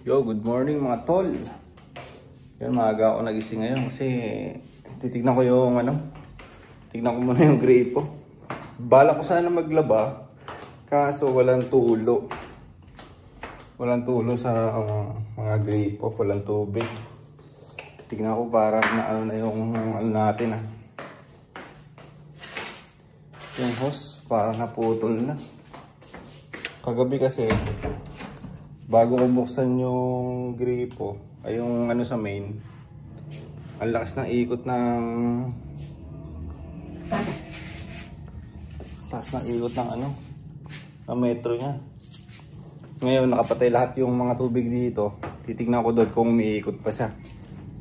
Yo, good morning mga tol. Yan, maaga ako nagising ngayon kasi titignan ko yung tignan ko muna yung gripo. Bala ko sana maglaba kaso walang tulo. Walang tulo sa mga gripo, walang tubig. Tignan ko para na yung natin . Yung hose parang naputol na. Kagabi kasi bago ko buksan yung gripo, ay yung sa main, ang lakas ng ikot ng ng metro niya. Ngayon nakapatay lahat yung mga tubig dito. Titignan ko doon kung umiikot pa siya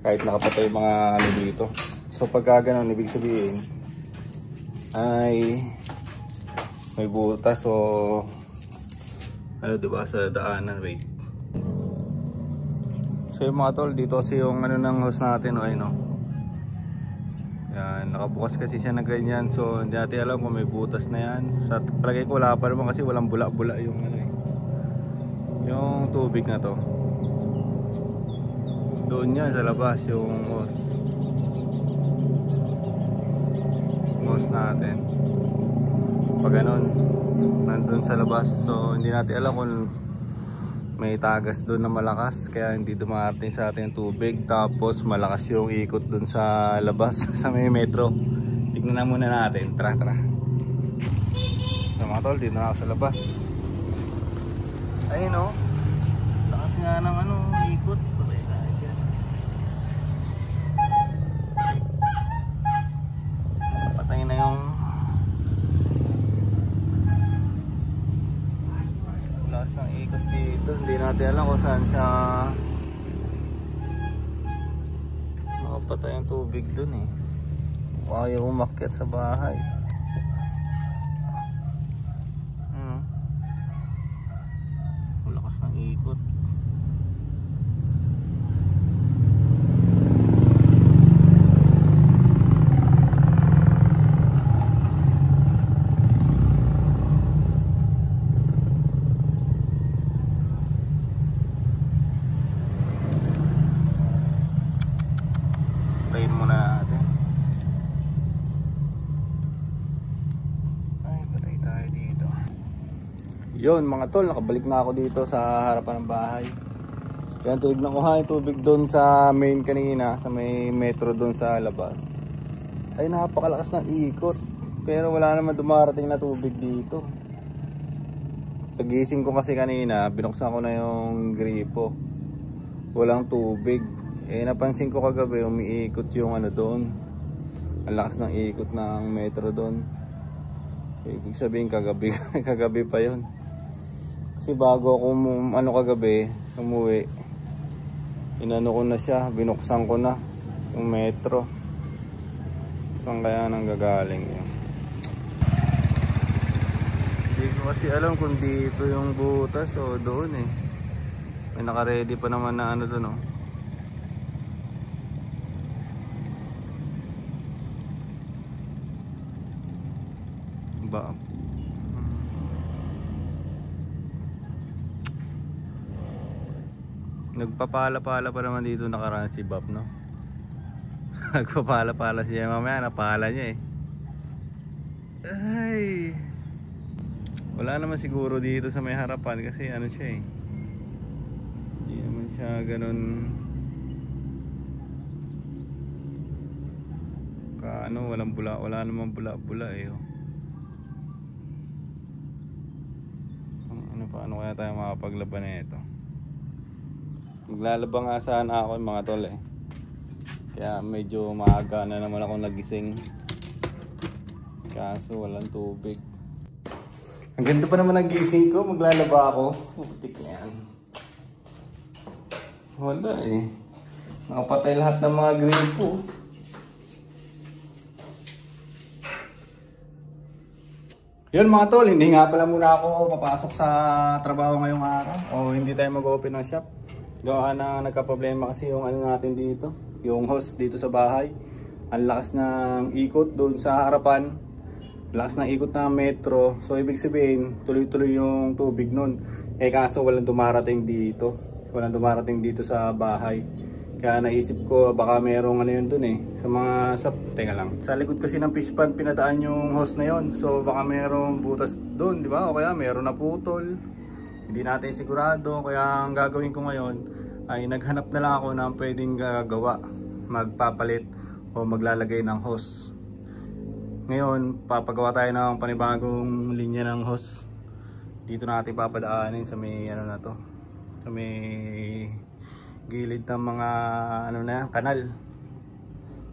kahit nakapatay mga dito. So pagka ganun, ibig sabihin ay may butas o diba sa daanan. Wait. So yung mga tol, dito kasi yung ng hose natin yan, nakabukas kasi siya na ganyan. So hindi natin alam kung may butas na yan. Sa palagay ko wala pa naman kasi walang bula-bula yung yung tubig na to. Doon yan sa labas yung hose natin. Pag ganun, nandun sa labas. So hindi natin alam kung may tagas doon na malakas kaya hindi dumarating sa ating tubig, tapos malakas yung ikot doon sa labas sa may metro. Tignan na muna natin. Tara. So mga tol, dito na ako sa labas. Ayun lakas nga ng ikot. Patay na yung ng ikot dito. Hindi natin alam kung saan siya nakapatay ang tubig dun ayaw umakyat sa bahay. Lakas ng ikot. Tayin muna natin. Ay, patay tayo dito. Yun mga tol, nakabalik na ako dito sa harapan ng bahay. Yan, tinignan ko yung tubig doon sa main kanina, sa may metro doon sa labas. Ay, napakalakas ng ikot. Pero wala naman dumarating na tubig dito. Pagising ko kasi kanina, binuksan ko na yung gripo. Walang tubig. Napansin ko kagabi umiikot yung doon. Ang lakas ng ikot ng metro doon. Ibig sabihin kagabi kagabi pa yun. Kasi bago ako kagabi umuwi, ko na siya, binuksan ko na yung metro. Saan kaya nang gagaling yun? Hindi ko kasi alam kung dito yung butas o doon May naka-ready pa naman na doon ba. Nagpapala-pala pa naman dito nakaraan si Bap, Nagpapala-pala siya, mamaya napala niya Ay, wala naman siguro dito sa may harapan kasi siya hindi naman siya ganun walang bula, wala naman bula-bula paano kaya tayo makapaglaban na ito? Maglalaba nga sana ako mga tol kaya medyo maaga na naman ako nagising kaso walang tubig. Ang ganda pa naman ng gising ko, maglalaba ako. Putik na yan. Wala nakapatay lahat ng mga gripo. Yun mga tol, hindi nga pala muna ako papasok sa trabaho ngayong araw o hindi tayo mag-open ng shop. Gawa na nagka-problema kasi yung natin dito, yung hose dito sa bahay. Ang lakas ng ikot doon sa harapan. Lakas ng ikot ng metro. So ibig sabihin, tuloy-tuloy yung tubig nun. Kaso walang dumarating dito. walang dumarating dito sa bahay. Kaya naisip ko baka merong ano yun dun eh, sa mga teka lang. Sa likod kasi ng fish pond pinadaan yung hose na yun. So baka merong butas dun, di ba? O kaya meron na putol. Hindi natin sigurado. Kaya ang gagawin ko ngayon ay naghanap na lang ako ng pwedeng gagawa. Magpapalit o maglalagay ng hose. Ngayon, papagawa tayo ng panibagong linya ng hose. Dito natin papadaanin sa may ano na to. Sa may gilid ng mga ano na kanal.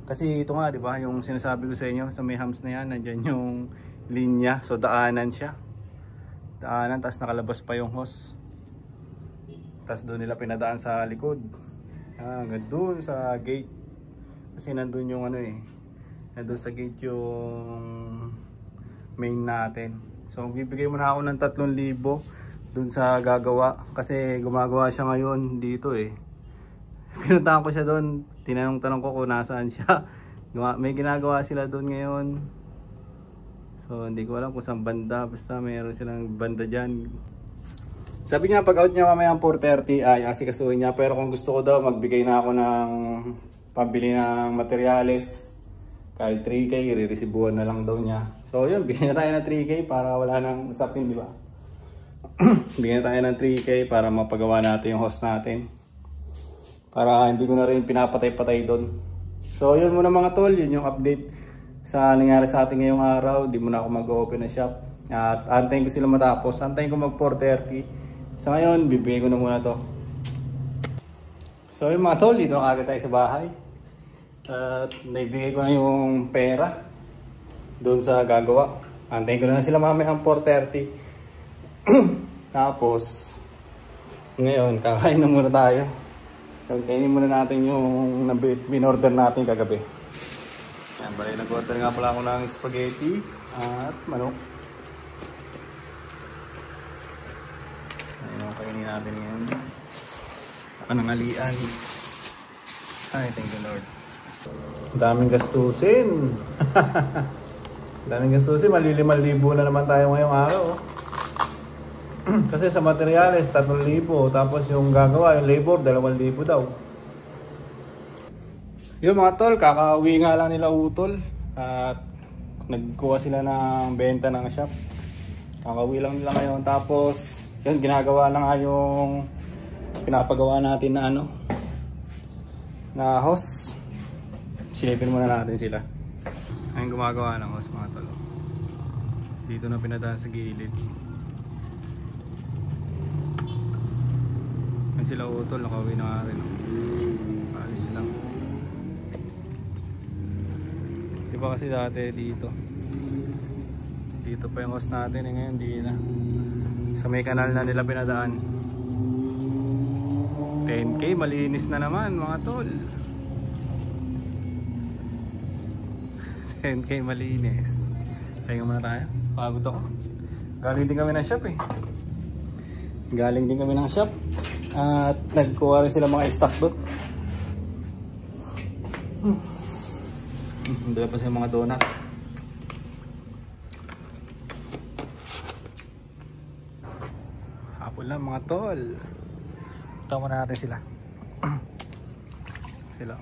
Kasi ito nga, 'di ba, yung sinasabi ko sa inyo, sa may hams na yan, nandiyan yung linya. So daanan siya. Daanan, tapos nakalabas pa yung hose. Tapos doon nila pinadaan sa likod. Hanggang doon sa gate. Kasi nandun yung ano eh. Nandun sa gate yung main natin. So bibigay muna ako ng 3,000 doon sa gagawa. Kasi gumagawa siya ngayon dito eh. Pinuntahan ko siya doon, tinanong ko kung nasaan siya. May ginagawa sila doon ngayon. So hindi ko alam kung saan banda, basta mayroon silang banda dyan. Sabi niya pag out niya mamayang 4:30 ay asikasuhin niya. Pero kung gusto ko daw, magbigay na ako ng pambili ng materyales. Kahit 3K, i-receivean na lang daw niya. So yun, bigyan na tayo ng 3K para wala nang usapin, di ba? Bigyan na tayo ng 3K para mapagawa natin yung host natin. Para hindi ko na rin pinapatay-patay doon. So yun muna mga tol, yun yung update sa nangyari sa atin ngayong araw. Di muna ako mag-open na shop. At antayin ko sila matapos. Antayin ko mag 4:30. So ngayon, bibigay ko na muna to. So yun mga tol, dito na agad tayo sa bahay. At naibigay ko na yung pera doon sa gagawa. Antayin ko na sila mamaya ang 4:30. Tapos ngayon, kakain na muna tayo. Kainin muna natin yung binorder natin kagabi. Yan, bali nag-order nga pala ako ng spaghetti at manok. Ayun ang kainin natin ngayon. Panangalian. Ay, thank you Lord. Daming gastusin. Daming gastusin. Mali-5,000 na naman tayo ngayong araw. Kasi sa materyales 3,000, tapos yung gagawa, yung labor 2,000 daw. Yung mga tol, kakauwi nga lang nila utol at nagkuha sila ng benta ng shop. Kakauwi lang nila ngayon, tapos yun, ginagawa lang nga yung pinapagawa natin na ano, na hose. Silipin muna natin sila. Ayun, gumagawa ng hose mga tol. Dito na pinadaan sa gilid. Sila utol, nakauwi na nga rin. Alis lang. Diba kasi dati dito pa yung host natin eh, ngayon di na. Sa may kanal na nila pinadaan. 10K, malinis na naman mga tol. 10K malinis. Pahinga muna tayo, pagod ako. Galing din kami ng shop eh. Galing din kami ng shop. At nagkuha rin sila mga stock doon. Dala pa sila mga donut. Hapon lang mga tol. Tama na natin sila. Sila.